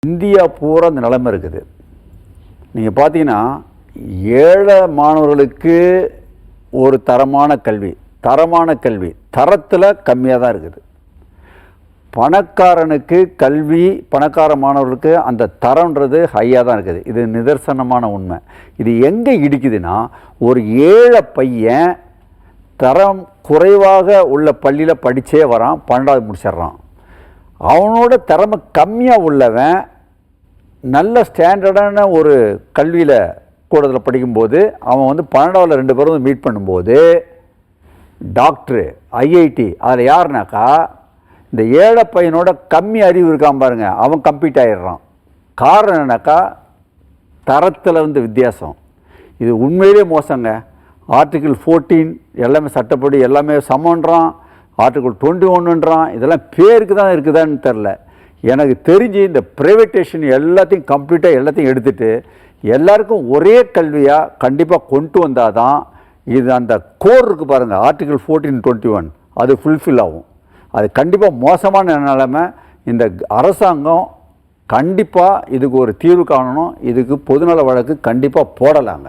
India பூரா இந்த நிலைமை இருக்குது. நீங்கள் பார்த்தீங்கன்னா ஏழை மாணவர்களுக்கு ஒரு தரமான கல்வி தரத்தில் கம்மியாக தான் இருக்குது. பணக்காரனுக்கு கல்வி, பணக்கார மாணவர்களுக்கு அந்த தரம்ன்றது ஹையாக தான் இருக்குது. இது நிதர்சனமான உண்மை. இது எங்கே இடிக்குதுன்னா, ஒரு ஏழை பையன் தரம் குறைவாக உள்ள பள்ளியில் படித்தே வரான், 12வது முடிச்சிட்றான். அவனோட திறமை கம்மியாக உள்ளவன் நல்ல ஸ்டாண்டர்டான ஒரு கல்வியில் கூடத்தில் படிக்கும்போது அவன் 12ல் 2 பேரும் மீட் பண்ணும்போது டாக்டரு, ஐஐடி, அதில் யாருனாக்கா இந்த ஏழை பையனோட கம்மி அறிவு இருக்கான் பாருங்க, அவன் கம்ப்ளீட் ஆகிடுறான். காரணம் என்னன்னாக்கா தரத்தில் வித்தியாசம். இது உண்மையிலே மோசங்க. ஆர்டிகிள் 14 எல்லாமே சட்டப்படி எல்லாமே சமன்றான், ஆர்டிகிள் 21ன்றான். இதெல்லாம் பேருக்கு தான் இருக்குதான்னு தெரில. எனக்கு தெரிஞ்சு இந்த ப்ரைவேட்டேஷன் எல்லாத்தையும் கம்ப்ளீட்டாக எல்லாத்தையும் எடுத்துகிட்டு எல்லாருக்கும் ஒரே கல்வியாக கண்டிப்பாக கொண்டு வந்தால் தான் இது அந்த கோர் இருக்குது பாருங்கள், ஆர்டிகிள் 14, 21 அது ஃபுல்ஃபில் ஆகும். அது கண்டிப்பாக மோசமான நிலைமை. இந்த அரசாங்கம் கண்டிப்பாக இதுக்கு ஒரு தீர்வு காணணும். இதுக்கு பொதுநல வழக்கு கண்டிப்பாக போடலாங்க.